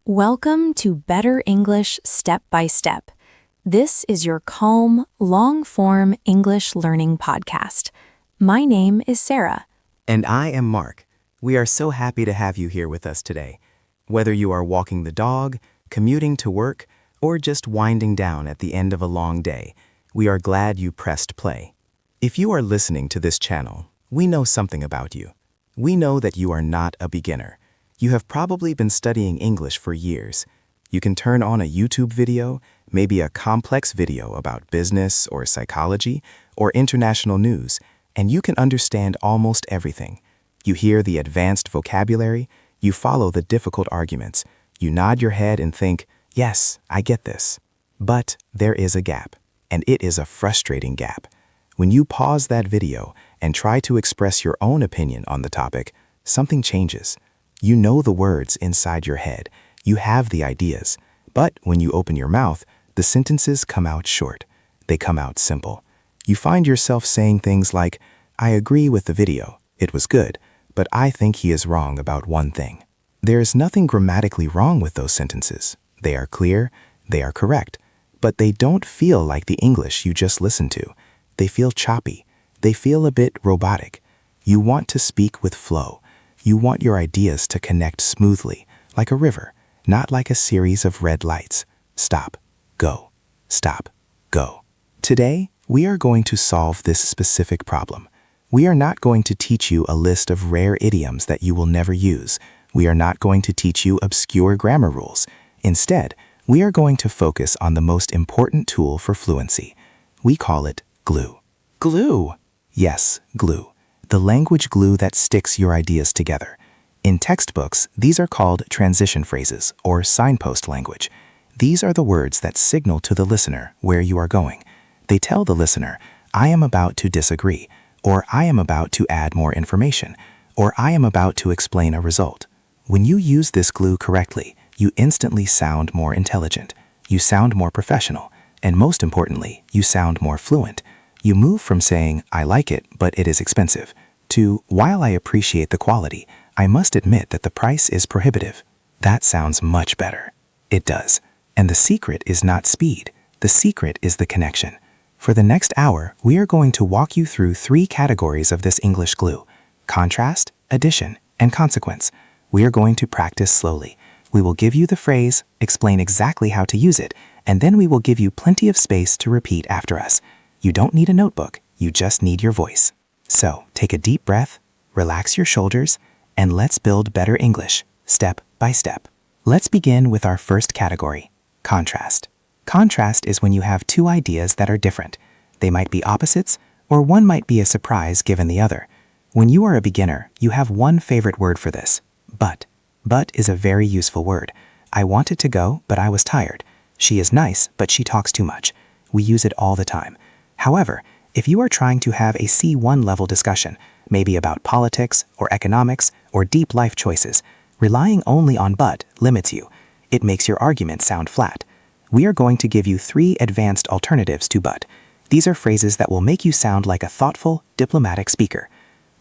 Welcome to Better English Step by Step. This is your calm, long-form English learning podcast. My name is Sarah. And I am Mark. We are so happy to have you here with us today. Whether you are walking the dog, commuting to work, or just winding down at the end of a long day, we are glad you pressed play. If you are listening to this channel, we know something about you. We know that you are not a beginner. You have probably been studying English for years. You can turn on a YouTube video, maybe a complex video about business or psychology or international news, and you can understand almost everything. You hear the advanced vocabulary, you follow the difficult arguments, you nod your head and think, yes, I get this. But there is a gap, and it is a frustrating gap. When you pause that video and try to express your own opinion on the topic, something changes. You know the words inside your head, you have the ideas, but when you open your mouth, the sentences come out short. They come out simple. You find yourself saying things like, I agree with the video, it was good, but I think he is wrong about one thing. There is nothing grammatically wrong with those sentences. They are clear, they are correct, but they don't feel like the English you just listened to. They feel choppy. They feel a bit robotic. You want to speak with flow. You want your ideas to connect smoothly, like a river, not like a series of red lights. Stop, go, stop, go. Today, we are going to solve this specific problem. We are not going to teach you a list of rare idioms that you will never use. We are not going to teach you obscure grammar rules. Instead, we are going to focus on the most important tool for fluency. We call it glue. Glue! Yes, glue. The language glue that sticks your ideas together. In textbooks, these are called transition phrases or signpost language. These are the words that signal to the listener where you are going. They tell the listener, I am about to disagree, or I am about to add more information, or I am about to explain a result. When you use this glue correctly, you instantly sound more intelligent, you sound more professional, and most importantly, you sound more fluent. You move from saying, I like it, but it is expensive, to, while I appreciate the quality, I must admit that the price is prohibitive. That sounds much better. It does. And the secret is not speed. The secret is the connection. For the next hour, we are going to walk you through 3 categories of this English glue: contrast, addition, and consequence. We are going to practice slowly. We will give you the phrase, explain exactly how to use it, and then we will give you plenty of space to repeat after us. You don't need a notebook, you just need your voice. So, take a deep breath, relax your shoulders, and let's build better English, step by step. Let's begin with our first category, contrast. Contrast is when you have 2 ideas that are different. They might be opposites, or one might be a surprise given the other. When you are a beginner, you have one favorite word for this, but. But is a very useful word. I wanted to go, but I was tired. She is nice, but she talks too much. We use it all the time. However, if you are trying to have a C1 level discussion, maybe about politics or economics or deep life choices, relying only on but limits you. It makes your argument sound flat. We are going to give you 3 advanced alternatives to but. These are phrases that will make you sound like a thoughtful, diplomatic speaker.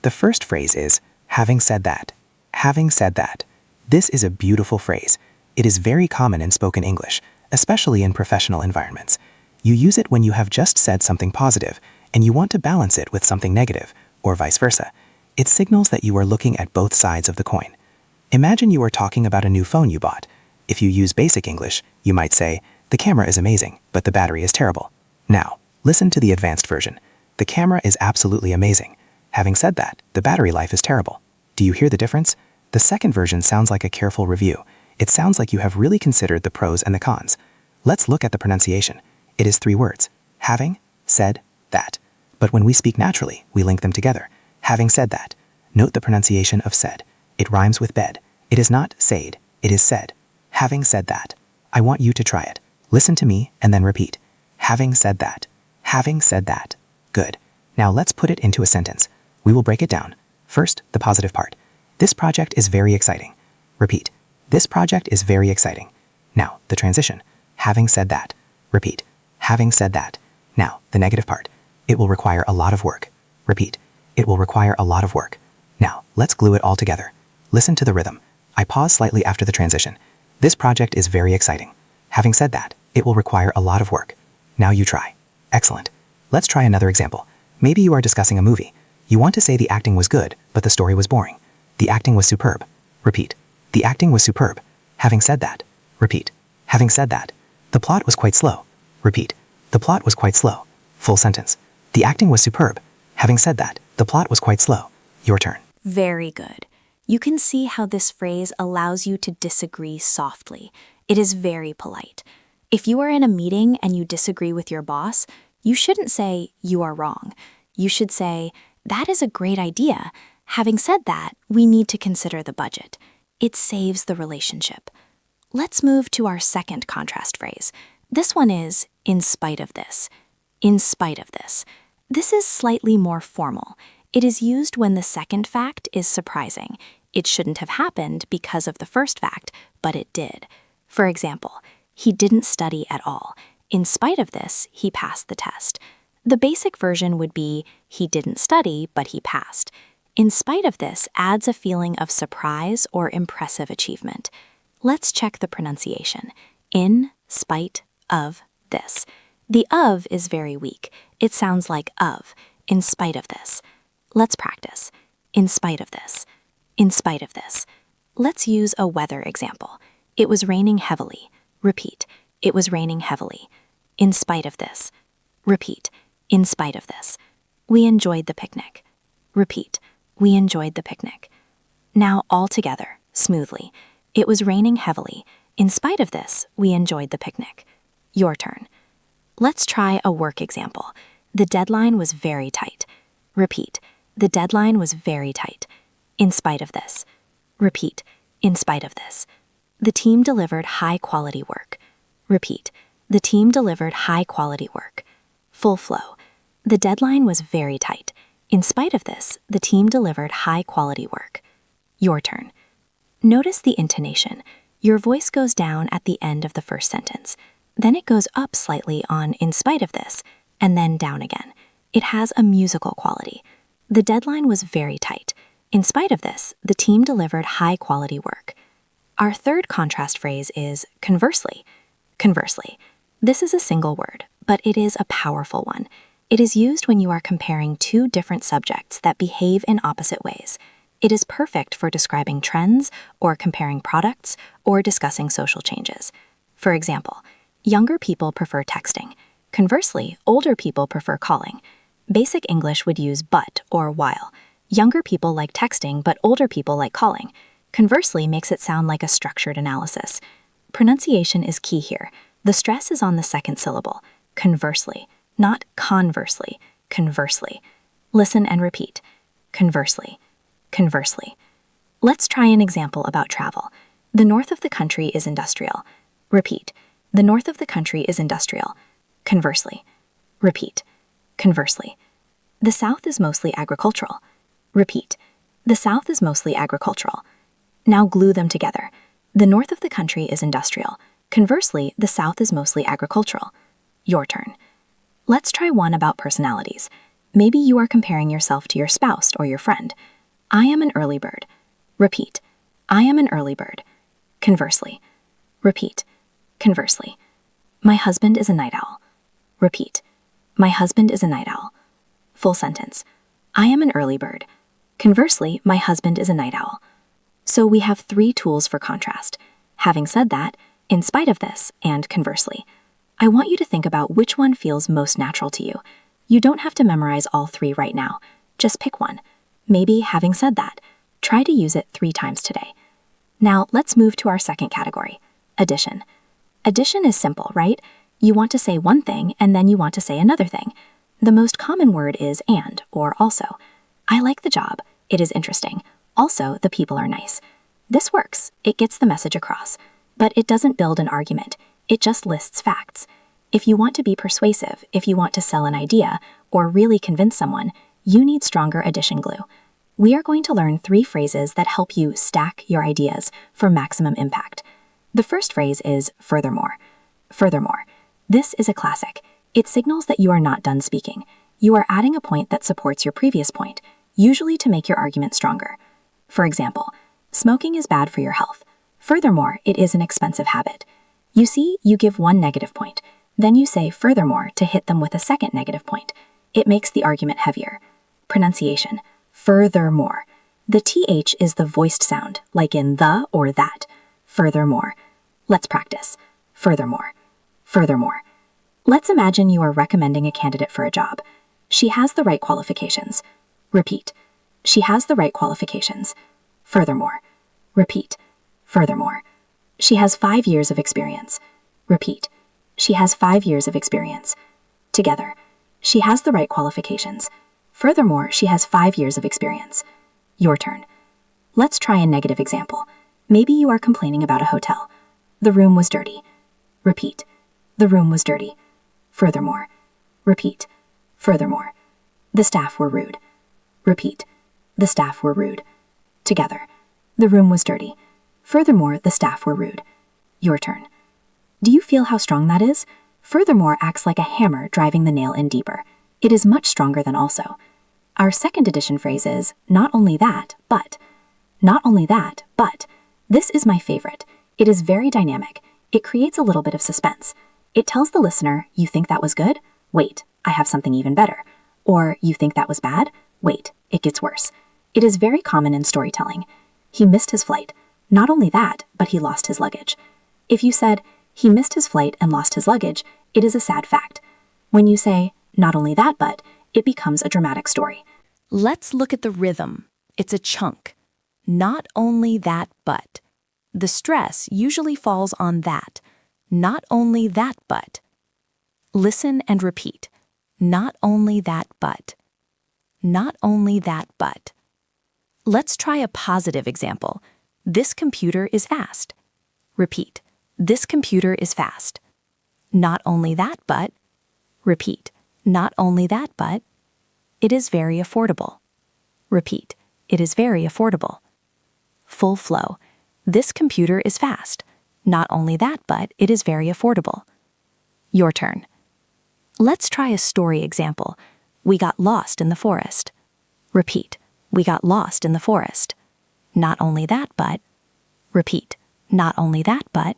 The first phrase is, having said that. Having said that. This is a beautiful phrase. It is very common in spoken English, especially in professional environments. You use it when you have just said something positive, and you want to balance it with something negative, or vice versa. It signals that you are looking at both sides of the coin. Imagine you are talking about a new phone you bought. If you use basic English, you might say, the camera is amazing, but the battery is terrible. Now, listen to the advanced version. The camera is absolutely amazing. Having said that, the battery life is terrible. Do you hear the difference? The second version sounds like a careful review. It sounds like you have really considered the pros and the cons. Let's look at the pronunciation. It is 3 words, having said that. But when we speak naturally, we link them together. Having said that. Note the pronunciation of said. It rhymes with bed. It is not said, it is said. Having said that. I want you to try it. Listen to me and then repeat. Having said that. Having said that. Good. Now let's put it into a sentence. We will break it down. First, the positive part. This project is very exciting. Repeat. This project is very exciting. Now, the transition. Having said that. Repeat. Having said that. Now, the negative part. It will require a lot of work. Repeat. It will require a lot of work. Now, let's glue it all together. Listen to the rhythm. I pause slightly after the transition. This project is very exciting. Having said that, it will require a lot of work. Now you try. Excellent. Let's try another example. Maybe you are discussing a movie. You want to say the acting was good, but the story was boring. The acting was superb. Repeat. The acting was superb. Having said that. Repeat. Having said that. The plot was quite slow. Repeat. The plot was quite slow. Full sentence. The acting was superb. Having said that, the plot was quite slow. Your turn. Very good. You can see how this phrase allows you to disagree softly. It is very polite. If you are in a meeting and you disagree with your boss, you shouldn't say, "You are wrong." You should say, "That is a great idea. Having said that, we need to consider the budget." It saves the relationship. Let's move to our second contrast phrase. This one is, "in spite of this." In spite of this. This is slightly more formal. It is used when the second fact is surprising. It shouldn't have happened because of the first fact, but it did. For example, he didn't study at all. In spite of this, he passed the test. The basic version would be, he didn't study, but he passed. In spite of this adds a feeling of surprise or impressive achievement. Let's check the pronunciation. In spite of this. The of is very weak. It sounds like of, in spite of this. Let's practice. In spite of this. In spite of this. Let's use a weather example. It was raining heavily. Repeat. It was raining heavily. In spite of this. Repeat. In spite of this. We enjoyed the picnic. Repeat. We enjoyed the picnic. Now all together, smoothly. It was raining heavily. In spite of this, we enjoyed the picnic. Your turn. Let's try a work example. The deadline was very tight. Repeat. The deadline was very tight. In spite of this. Repeat. In spite of this. The team delivered high-quality work. Repeat. The team delivered high-quality work. Full flow. The deadline was very tight. In spite of this, the team delivered high-quality work. Your turn. Notice the intonation. Your voice goes down at the end of the first sentence. Then it goes up slightly on in spite of this, and then down again. It has a musical quality. The deadline was very tight. In spite of this, the team delivered high-quality work. Our third contrast phrase is conversely. Conversely. This is a single word, but it is a powerful one. It is used when you are comparing two different subjects that behave in opposite ways. It is perfect for describing trends, or comparing products, or discussing social changes. For example, younger people prefer texting. Conversely, older people prefer calling. Basic English would use but or while. Younger people like texting, but older people like calling. Conversely makes it sound like a structured analysis. Pronunciation is key here. The stress is on the second syllable, conversely, not conversely, conversely. Listen and repeat. Conversely, conversely. Let's try an example about travel. The north of the country is industrial. Repeat. The north of the country is industrial. Conversely. Repeat. Conversely. The south is mostly agricultural. Repeat. The south is mostly agricultural. Now glue them together. The north of the country is industrial. Conversely, the south is mostly agricultural. Your turn. Let's try one about personalities. Maybe you are comparing yourself to your spouse or your friend. I am an early bird. Repeat. I am an early bird. Conversely. Repeat. Conversely. My husband is a night owl. Repeat. My husband is a night owl. Full sentence. I am an early bird. Conversely, my husband is a night owl. So we have 3 tools for contrast. Having said that, in spite of this, and conversely. I want you to think about which one feels most natural to you. You don't have to memorize all 3 right now. Just pick one. Maybe having said that, try to use it 3 times today. Now let's move to our second category, addition. Addition is simple, right? You want to say one thing and then you want to say another thing. The most common word is and or also. I like the job. It is interesting. Also, the people are nice. This works. It gets the message across. But it doesn't build an argument. It just lists facts. If you want to be persuasive, if you want to sell an idea, or really convince someone, you need stronger addition glue. We are going to learn 3 phrases that help you stack your ideas for maximum impact. The first phrase is furthermore. Furthermore. This is a classic. It signals that you are not done speaking. You are adding a point that supports your previous point, usually to make your argument stronger. For example, smoking is bad for your health. Furthermore, it is an expensive habit. You see, you give one negative point. Then you say furthermore to hit them with a second negative point. It makes the argument heavier. Pronunciation. Furthermore. The TH is the voiced sound, like in the or that. Furthermore. Let's practice. Furthermore. Furthermore. Let's imagine you are recommending a candidate for a job. She has the right qualifications. Repeat. She has the right qualifications. Furthermore. Repeat. Furthermore. She has 5 years of experience. Repeat. She has 5 years of experience. Together. She has the right qualifications. Furthermore, she has 5 years of experience. Your turn. Let's try a negative example. Maybe you are complaining about a hotel. The room was dirty. Repeat. The room was dirty. Furthermore. Repeat. Furthermore. The staff were rude. Repeat. The staff were rude. Together. The room was dirty. Furthermore, the staff were rude. Your turn. Do you feel how strong that is? Furthermore acts like a hammer driving the nail in deeper. It is much stronger than also. Our second addition phrase is, not only that, but. Not only that, but. This is my favorite. It is very dynamic. It creates a little bit of suspense. It tells the listener, you think that was good? Wait, I have something even better. Or, you think that was bad? Wait, it gets worse. It is very common in storytelling. He missed his flight. Not only that, but he lost his luggage. If you said, he missed his flight and lost his luggage, it is a sad fact. When you say, not only that, but, it becomes a dramatic story. Let's look at the rhythm. It's a chunk. Not only that, but. The stress usually falls on that. Not only that, but. Listen and repeat. Not only that, but. Not only that, but. Let's try a positive example. This computer is fast. Repeat. This computer is fast. Not only that, but. Repeat. Not only that, but. It is very affordable. Repeat. It is very affordable. Full flow. This computer is fast. Not only that, but it is very affordable. Your turn. Let's try a story example. We got lost in the forest. Repeat. We got lost in the forest. Not only that, but. Repeat. Not only that, but.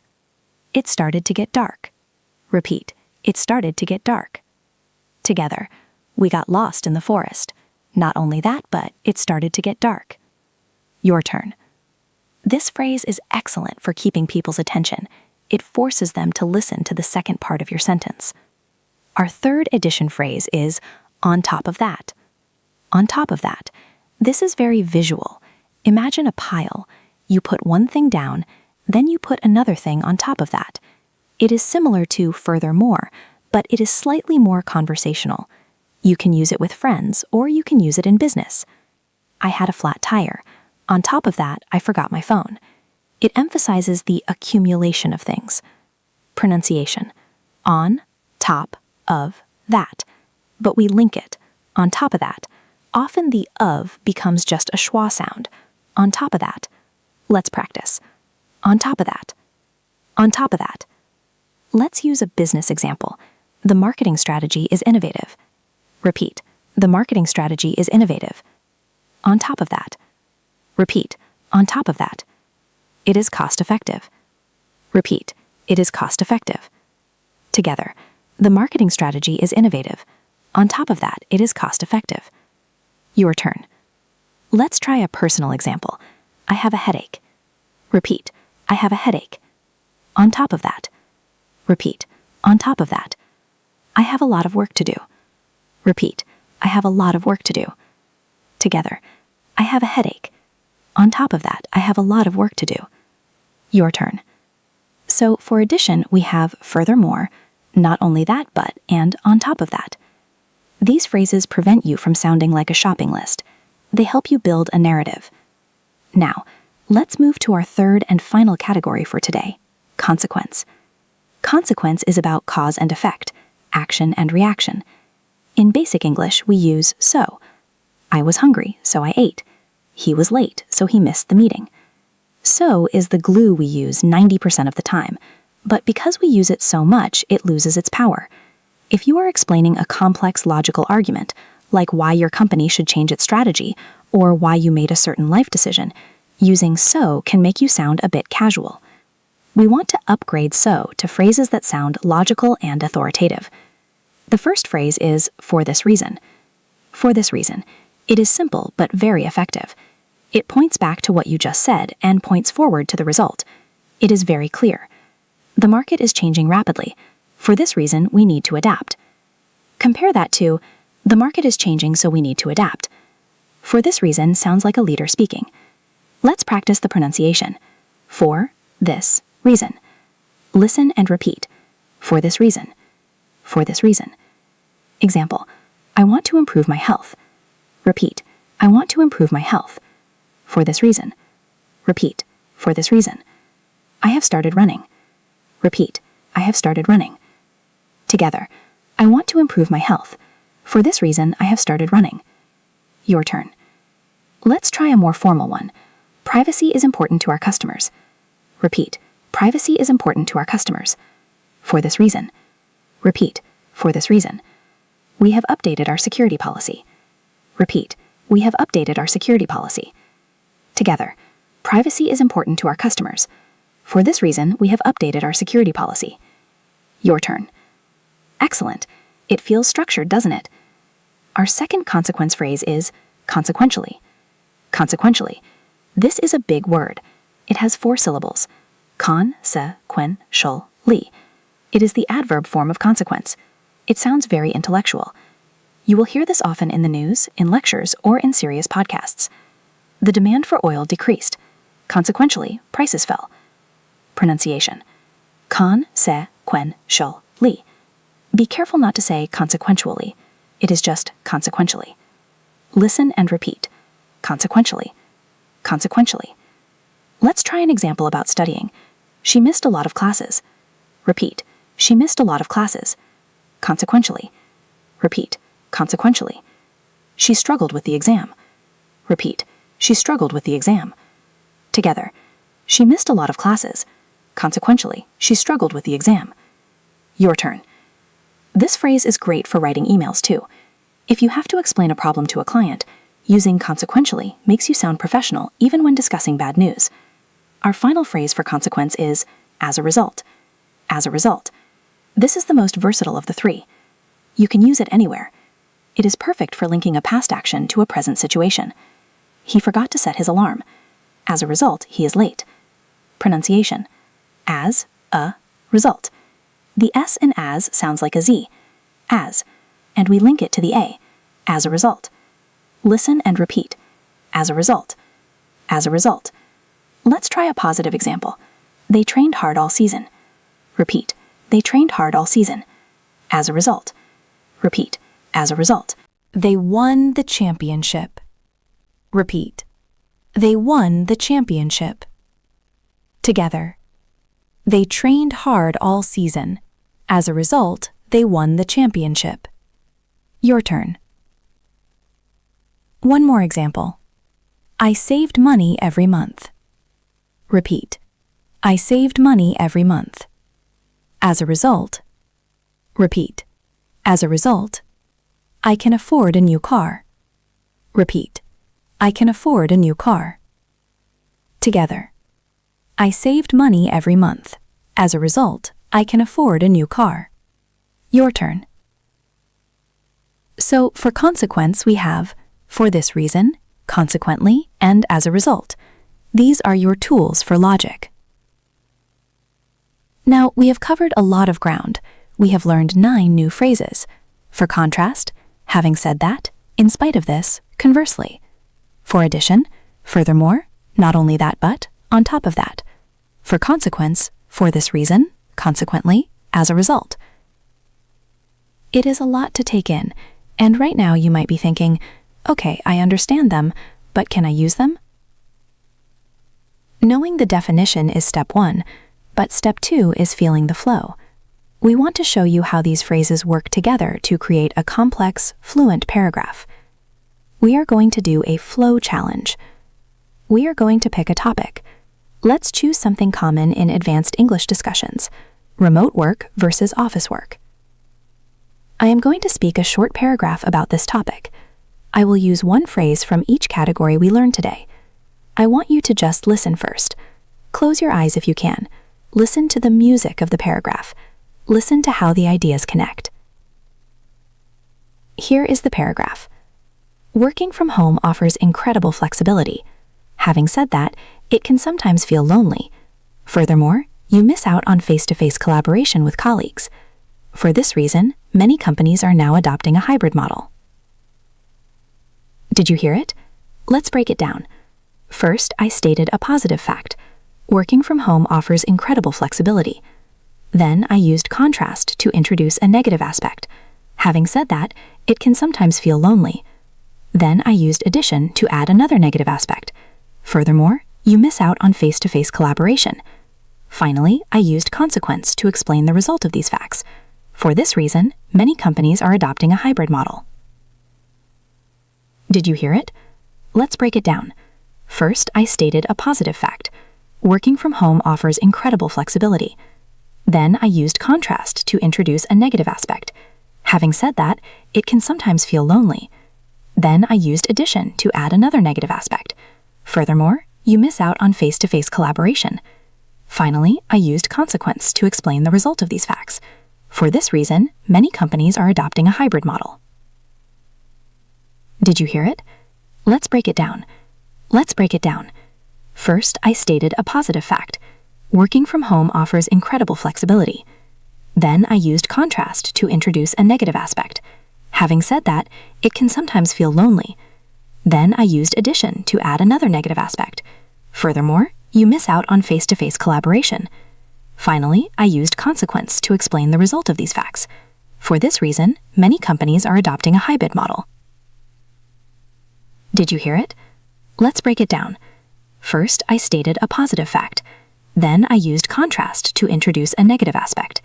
It started to get dark. Repeat. It started to get dark. Together. We got lost in the forest. Not only that, but it started to get dark. Your turn. This phrase is excellent for keeping people's attention. It forces them to listen to the second part of your sentence. Our third addition phrase is on top of that. On top of that. This is very visual. Imagine a pile. You put one thing down, then you put another thing on top of that. It is similar to furthermore, but it is slightly more conversational. You can use it with friends, or you can use it in business. I had a flat tire. On top of that, I forgot my phone. It emphasizes the accumulation of things. Pronunciation. On, top, of, that. But we link it. On top of that. Often the of becomes just a schwa sound. On top of that. Let's practice. On top of that. On top of that. Let's use a business example. The marketing strategy is innovative. Repeat. The marketing strategy is innovative. On top of that. Repeat. On top of that. It is cost-effective. Repeat. It is cost-effective. Together. The marketing strategy is innovative. On top of that, it is cost-effective. Your turn. Let's try a personal example. I have a headache. Repeat. I have a headache. On top of that. Repeat. On top of that. I have a lot of work to do. Repeat. I have a lot of work to do. Together. I have a headache. On top of that, I have a lot of work to do. Your turn. So for addition, we have furthermore, not only that, but, and on top of that. These phrases prevent you from sounding like a shopping list. They help you build a narrative. Now, let's move to our third and final category for today, consequence. Consequence is about cause and effect, action and reaction. In basic English, we use so. I was hungry, so I ate. He was late, so he missed the meeting. So is the glue we use 90% of the time, but because we use it so much, it loses its power. If you are explaining a complex logical argument, like why your company should change its strategy, or why you made a certain life decision, Using so can make you sound a bit casual. We want to upgrade so to phrases that sound logical and authoritative. The first phrase is for this reason. For this reason. It is simple but very effective. It points back to what you just said and points forward to the result. It is very clear. The market is changing rapidly. For this reason, we need to adapt. Compare that to, the market is changing, so we need to adapt. For this reason sounds like a leader speaking. Let's practice the pronunciation. For this reason. Listen and repeat. For this reason. For this reason. Example, I want to improve my health. Repeat, I want to improve my health. For this reason. Repeat, for this reason. I have started running. Repeat, I have started running. Together, I want to improve my health. For this reason, I have started running. Your turn. Let's try a more formal one. Privacy is important to our customers. Repeat, privacy is important to our customers. For this reason. Repeat, for this reason. We have updated our security policy. Repeat, we have updated our security policy. Together, privacy is important to our customers. For this reason, we have updated our security policy. Your turn. Excellent. It feels structured, doesn't it? Our second consequence phrase is consequentially. Consequentially. This is a big word. It has 4 syllables. Con-se-quen-shul-li. It is the adverb form of consequence. It sounds very intellectual. You will hear this often in the news, in lectures, or in serious podcasts. The demand for oil decreased. Consequentially, prices fell. Pronunciation. Con-se-quen-shul-li. Be careful not to say consequentially. It is just consequentially. Listen and repeat. Consequentially. Consequentially. Let's try an example about studying. She missed a lot of classes. Repeat. She missed a lot of classes. Consequentially. Repeat. Consequentially. She struggled with the exam. Repeat. She struggled with the exam. Together. She missed a lot of classes. Consequentially, she struggled with the exam. Your turn. This phrase is great for writing emails too. If you have to explain a problem to a client, using consequentially makes you sound professional even when discussing bad news. Our final phrase for consequence is as a result. As a result. This is the most versatile of the 3. You can use it anywhere. It is perfect for linking a past action to a present situation. He forgot to set his alarm. As a result, he is late. Pronunciation. As a result. The S in as sounds like a Z. As. And we link it to the A. As a result. Listen and repeat. As a result. As a result. Let's try a positive example. They trained hard all season. Repeat. They trained hard all season. As a result. Repeat. As a result. They won the championship. Repeat. They won the championship. Together. They trained hard all season. As a result, they won the championship. Your turn. One more example. I saved money every month. Repeat. I saved money every month. As a result. Repeat. As a result. I can afford a new car. Repeat. I can afford a new car. Together. I saved money every month. As a result, I can afford a new car. Your turn. So for consequence, we have for this reason, consequently, and as a result. These are your tools for logic. Now, we have covered a lot of ground. We have learned 9 new phrases. For contrast, having said that, in spite of this, conversely. For addition, furthermore, not only that but, on top of that. For consequence, for this reason, consequently, as a result. It is a lot to take in, and right now you might be thinking, okay, I understand them, but can I use them? Knowing the definition is step 1, but step 2 is feeling the flow. We want to show you how these phrases work together to create a complex, fluent paragraph. We are going to do a flow challenge. We are going to pick a topic. Let's choose something common in advanced English discussions, remote work versus office work. I am going to speak a short paragraph about this topic. I will use one phrase from each category we learned today. I want you to just listen first. Close your eyes if you can. Listen to the music of the paragraph. Listen to how the ideas connect. Here is the paragraph. Working from home offers incredible flexibility. Having said that, it can sometimes feel lonely. Furthermore, you miss out on face-to-face collaboration with colleagues. For this reason, many companies are now adopting a hybrid model. Did you hear it? Let's break it down. First, I stated a positive fact. Working from home offers incredible flexibility. Then I used contrast to introduce a negative aspect. Having said that, it can sometimes feel lonely. Then I used addition to add another negative aspect. Furthermore, you miss out on face-to-face collaboration. Finally, I used consequence to explain the result of these facts. For this reason, many companies are adopting a hybrid model. Did you hear it? Let's break it down. First, I stated a positive fact. Working from home offers incredible flexibility. Then I used contrast to introduce a negative aspect. Having said that, it can sometimes feel lonely. Then I used addition to add another negative aspect. Furthermore, you miss out on face-to-face collaboration. Finally, I used consequence to explain the result of these facts. For this reason, many companies are adopting a hybrid model. Did you hear it? Let's break it down. First, I stated a positive fact. Working from home offers incredible flexibility. Then I used contrast to introduce a negative aspect. Having said that, it can sometimes feel lonely. Then I used addition to add another negative aspect. Furthermore, you miss out on face-to-face collaboration. Finally, I used consequence to explain the result of these facts. For this reason, many companies are adopting a hybrid model. Did you hear it? Let's break it down. First, I stated a positive fact. Then I used contrast to introduce a negative aspect.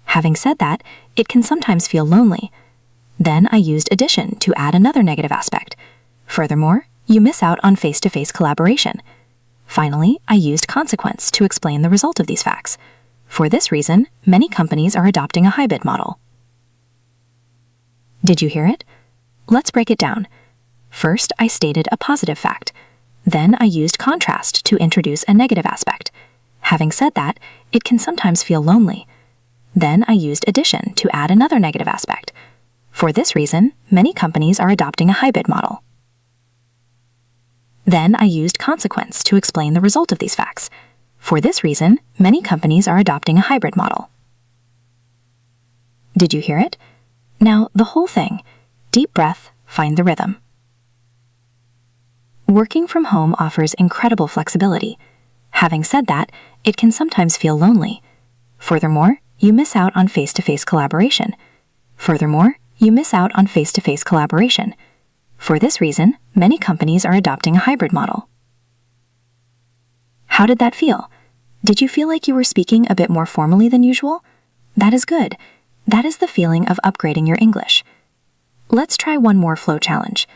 Having said that, it can sometimes feel lonely. Then I used addition to add another negative aspect. Furthermore, you miss out on face-to-face collaboration. Finally, I used consequence to explain the result of these facts. For this reason, many companies are adopting a hybrid model. Did you hear it? Let's break it down. First, I stated a positive fact. Then I used contrast to introduce a negative aspect. Having said that, it can sometimes feel lonely. Then I used addition to add another negative aspect. For this reason, many companies are adopting a hybrid model. Then I used consequence to explain the result of these facts. For this reason, many companies are adopting a hybrid model. Did you hear it? Now, the whole thing. Deep breath, find the rhythm. Working from home offers incredible flexibility. Having said that, it can sometimes feel lonely. Furthermore, you miss out on face-to-face collaboration. For this reason, many companies are adopting a hybrid model. How did that feel? Did you feel like you were speaking a bit more formally than usual? That is good. That is the feeling of upgrading your English. Let's try one more flow challenge.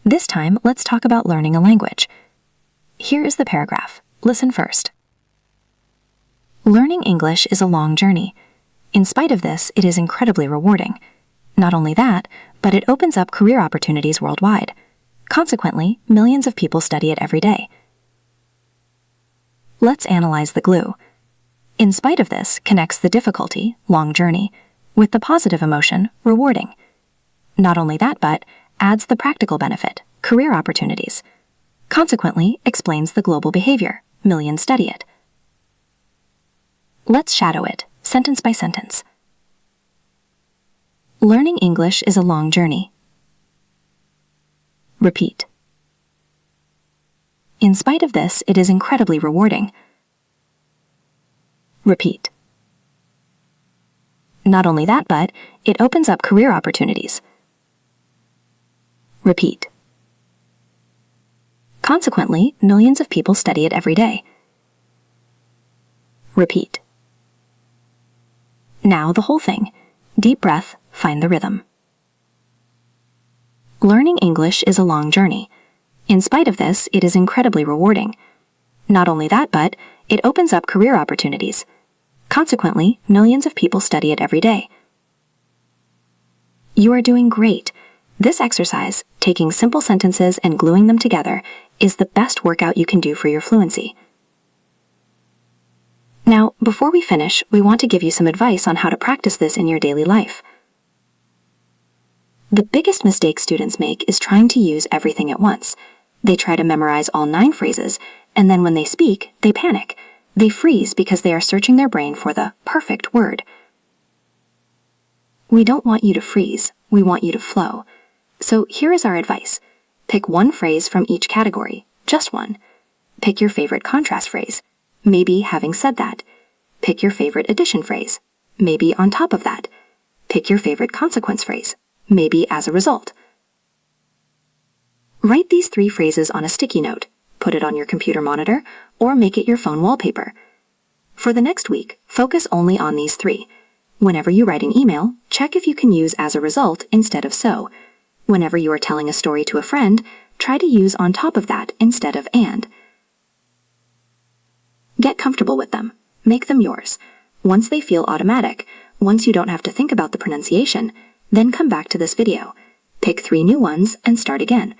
This time, let's talk about learning a language. Here is the paragraph. Listen first. Learning English is a long journey. In spite of this, it is incredibly rewarding. Not only that, but it opens up career opportunities worldwide. Consequently, millions of people study it every day. Let's analyze the glue. In spite of this connects the difficulty, long journey, with the positive emotion, rewarding. Not only that, but adds the practical benefit, career opportunities. Consequently, explains the global behavior, millions study it. Let's shadow it, sentence by sentence. Learning English is a long journey. Repeat. In spite of this, it is incredibly rewarding. Repeat. Not only that, but it opens up career opportunities. Repeat. Consequently, millions of people study it every day. Repeat. Now the whole thing. Deep breath, find the rhythm. Learning English is a long journey. In spite of this, it is incredibly rewarding. Not only that, but it opens up career opportunities. Consequently, millions of people study it every day. You are doing great. This exercise, taking simple sentences and gluing them together, is the best workout you can do for your fluency. Now, before we finish, we want to give you some advice on how to practice this in your daily life. The biggest mistake students make is trying to use everything at once. They try to memorize all 9 phrases, and then when they speak, they panic. They freeze because they are searching their brain for the perfect word. We don't want you to freeze, we want you to flow. So here is our advice. Pick one phrase from each category, just one. Pick your favorite contrast phrase, maybe having said that. Pick your favorite addition phrase, maybe on top of that. Pick your favorite consequence phrase, maybe as a result. Write these 3 phrases on a sticky note, put it on your computer monitor, or make it your phone wallpaper. For the next week, focus only on these 3. Whenever you write an email, check if you can use as a result instead of so. Whenever you are telling a story to a friend, try to use on top of that instead of and. Get comfortable with them. Make them yours. Once they feel automatic, once you don't have to think about the pronunciation, then come back to this video. Pick 3 new ones and start again.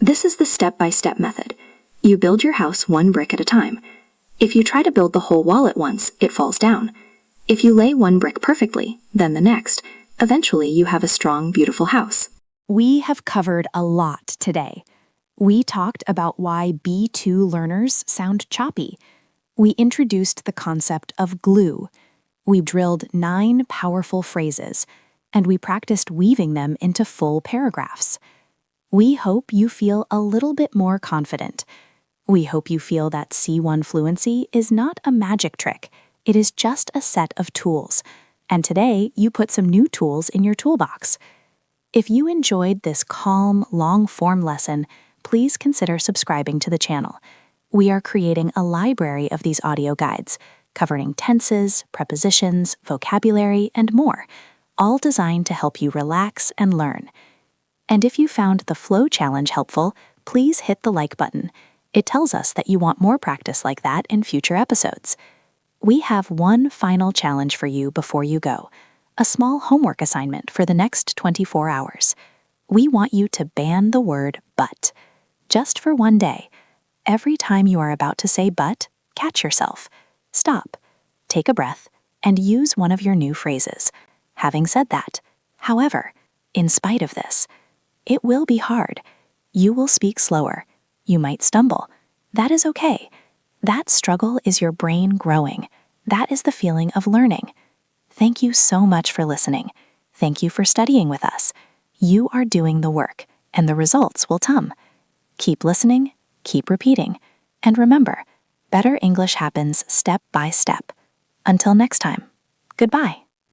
This is the step-by-step method. You build your house 1 brick at a time. If you try to build the whole wall at once, it falls down. If you lay 1 brick perfectly, then the next, eventually you have a strong, beautiful house. We have covered a lot today. We talked about why B2 learners sound choppy. We introduced the concept of glue. We drilled 9 powerful phrases, and we practiced weaving them into full paragraphs. We hope you feel a little bit more confident. We hope you feel that C1 fluency is not a magic trick. It is just a set of tools. And today, you put some new tools in your toolbox. If you enjoyed this calm, long-form lesson, please consider subscribing to the channel. We are creating a library of these audio guides, covering tenses, prepositions, vocabulary, and more, all designed to help you relax and learn. And if you found the flow challenge helpful, please hit the like button. It tells us that you want more practice like that in future episodes. We have one final challenge for you before you go, a small homework assignment for the next 24 hours. We want you to ban the word but, just for 1 day. Every time you are about to say but, catch yourself. Stop, take a breath, and use one of your new phrases. Having said that, however, in spite of this, it will be hard. You will speak slower. You might stumble. That is okay. That struggle is your brain growing. That is the feeling of learning. Thank you so much for listening. Thank you for studying with us. You are doing the work, and the results will come. Keep listening, keep repeating, and remember, better English happens step by step. Until next time, goodbye.